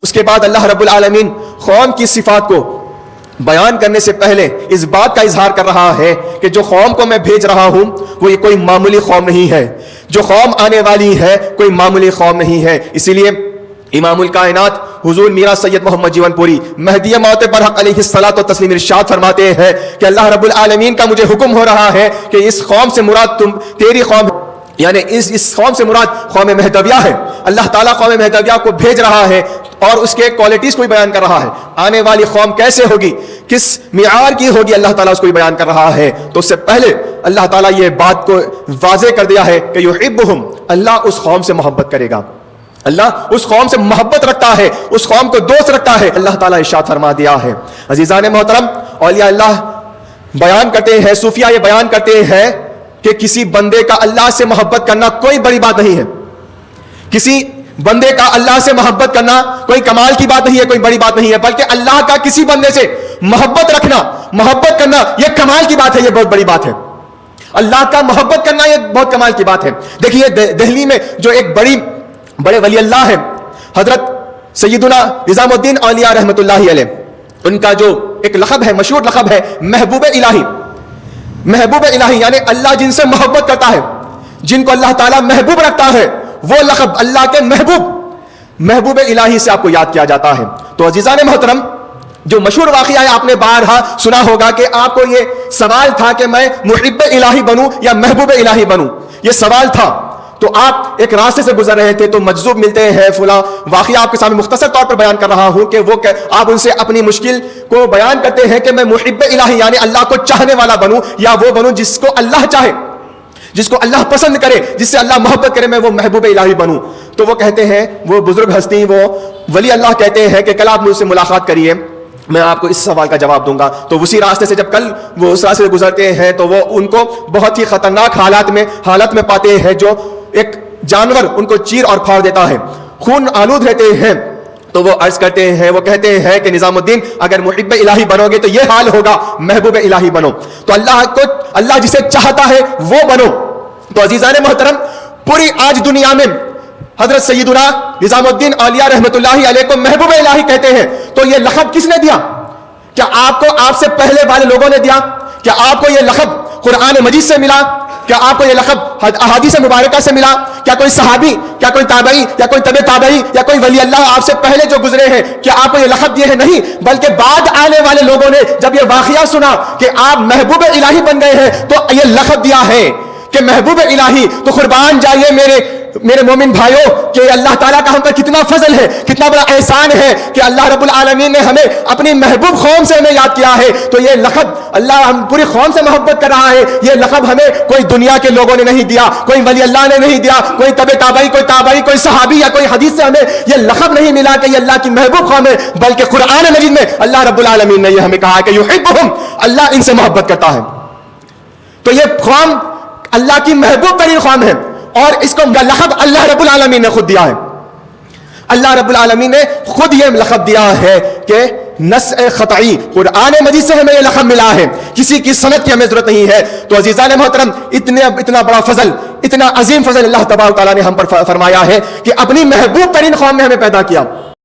اس کے بعد اللہ رب العالمین قوم کی صفات کو بیان کرنے سے پہلے اس بات کا اظہار کر رہا ہے کہ جو قوم کو میں بھیج رہا ہوں وہ یہ کوئی معمولی قوم نہیں ہے، جو قوم آنے والی ہے کوئی معمولی قوم نہیں ہے۔ اسی لیے امام الکائنات حضور میرا سید محمد جیون پوری مہدی موت برحق علیہ الصلوۃ والتسلیم ارشاد فرماتے ہیں کہ اللہ رب العالمین کا مجھے حکم ہو رہا ہے کہ اس قوم سے مراد تیری قوم، یعنی اس قوم سے مراد قوم مہدویہ ہے۔ اللہ تعالیٰ قوم مہدویہ کو بھیج رہا ہے اور اس کے کوالٹیز کو بھی بیان کر رہا ہے، آنے والی قوم کیسے ہوگی، کس معیار کی ہوگی، اللہ تعالیٰ اس کو بھی بیان کر رہا ہے۔ تو اس سے پہلے اللہ تعالیٰ یہ بات کو واضح کر دیا ہے کہ یحبہم، اللہ اس قوم سے محبت کرے گا، اللہ اس قوم سے محبت رکھتا ہے، اس قوم کو دوست رکھتا ہے، اللہ تعالیٰ ارشاد فرما دیا ہے۔ عزیزان محترم، اولیاء اللہ بیان کرتے ہیں، صوفیہ یہ بیان کرتے ہیں کہ کسی بندے کا اللہ سے محبت کرنا کوئی بڑی بات نہیں ہے، کسی بندے کا اللہ سے محبت کرنا کوئی کمال کی بات نہیں ہے، کوئی بڑی بات نہیں ہے، بلکہ اللہ کا کسی بندے سے محبت رکھنا، محبت کرنا یہ کمال کی بات ہے، یہ بہت بڑی بات ہے۔ اللہ کا محبت کرنا یہ بہت کمال کی بات ہے۔ دیکھیے دہلی میں جو ایک بڑے ولی اللہ ہیں حضرت سیدنا نظام الدین اولیاء رحمۃ اللہ علیہ، ان کا جو ایک لقب ہے، مشہور لقب ہے محبوب الہی۔ محبوب الہی یعنی اللہ جن سے محبت کرتا ہے، جن کو اللہ تعالیٰ محبوب رکھتا ہے، وہ لقب اللہ کے محبوب الہی سے آپ کو یاد کیا جاتا ہے۔ تو عزیزان محترم، جو مشہور واقعہ ہے آپ نے بارہا سنا ہوگا کہ آپ کو یہ سوال تھا کہ میں محب الہی بنوں یا محبوب الہی بنوں، یہ سوال تھا۔ تو آپ ایک راستے سے گزر رہے تھے تو مجذوب ملتے ہیں، فلاں واقعہ آپ کے سامنے مختصر طور پر بیان کر رہا ہوں کہ وہ آپ ان سے اپنی مشکل کو بیان کرتے ہیں کہ میں محب الہی یعنی اللہ کو چاہنے والا بنوں، یا وہ بنوں جس کو اللہ چاہے، جس کو اللہ پسند کرے، جس سے اللہ محبت کرے، میں وہ محبوب الہی بنوں۔ تو وہ کہتے ہیں، وہ بزرگ ہستی، وہ ولی اللہ کہتے ہیں کہ کل آپ مجھ سے ملاقات کریے، میں آپ کو اس سوال کا جواب دوں گا۔ تو اسی راستے سے جب کل وہ اس راستے سے گزرتے ہیں تو وہ ان کو بہت ہی خطرناک حالت میں پاتے ہیں، جو ایک جانور ان کو چیر اور پھاڑ دیتا ہے، خون آلود رہتے ہیں۔ تو وہ عرض کرتے ہیں، وہ کہتے ہیں کہ نظام الدین اگر محب الہی بنو گے تو یہ حال ہوگا، محبوب الہی بنو، تو اللہ جسے چاہتا ہے وہ بنو۔ تو عزیزان محترم، پوری آج دنیا میں حضرت سیدنا نظام الدین اولیاء رحمۃ اللہ علیہ کو محبوب الہی کہتے ہیں، تو یہ لقب کس نے دیا؟ کیا آپ سے پہلے والے لوگوں نے دیا؟ کیا آپ کو یہ لقب قرآن مجید سے ملا؟ کیا آپ کو یہ لقب احادیث مبارکہ سے ملا؟ کیا کوئی صحابی، کیا کوئی تابعی، یا کوئی تبع تابعی، یا کوئی ولی اللہ آپ سے پہلے جو گزرے ہیں، کیا آپ کو یہ لقب دیے ہیں؟ نہیں، بلکہ بعد آنے والے لوگوں نے جب یہ واقعہ سنا کہ آپ محبوب الہی بن گئے ہیں تو یہ لقب دیا ہے کہ محبوب الہی۔ تو قربان جائیے میرے مومن بھائیوں کہ اللہ تعالیٰ کا ہم پر کتنا فضل ہے، کتنا بڑا احسان ہے کہ اللہ رب العالمین نے ہمیں اپنی محبوب قوم سے ہمیں یاد کیا ہے۔ تو یہ لقب اللہ ہم پوری قوم سے محبت کر رہا ہے، یہ لقب ہمیں کوئی دنیا کے لوگوں نے نہیں دیا، کوئی ولی اللہ نے نہیں دیا، کوئی تبع تابعی، کوئی صحابی یا کوئی حدیث سے ہمیں یہ لقب نہیں ملا کہ یہ اللہ کی محبوب قوم ہے، بلکہ قرآن مجید میں اللہ رب العالمین نے یہ ہمیں کہا کہ یحبہم، اللہ ان سے محبت کرتا ہے۔ تو یہ قوم اللہ کی محبوب ترین قوم ہے، اور اس کو لقب اللہ رب العالمین نے خود دیا ہے۔ اللہ رب العالمین نے خود یہ لقب دیا ہے کہ نسع خطعی، قرآن مجید سے ہمیں یہ لقب ملا ہے، کسی کی سند کی ہمیں ضرورت نہیں ہے۔ تو عزیزان محترم، اتنا بڑا فضل، اتنا عظیم فضل اللہ تبارک و تعالیٰ نے ہم پر فرمایا ہے کہ اپنی محبوب ترین قوم نے ہمیں پیدا کیا۔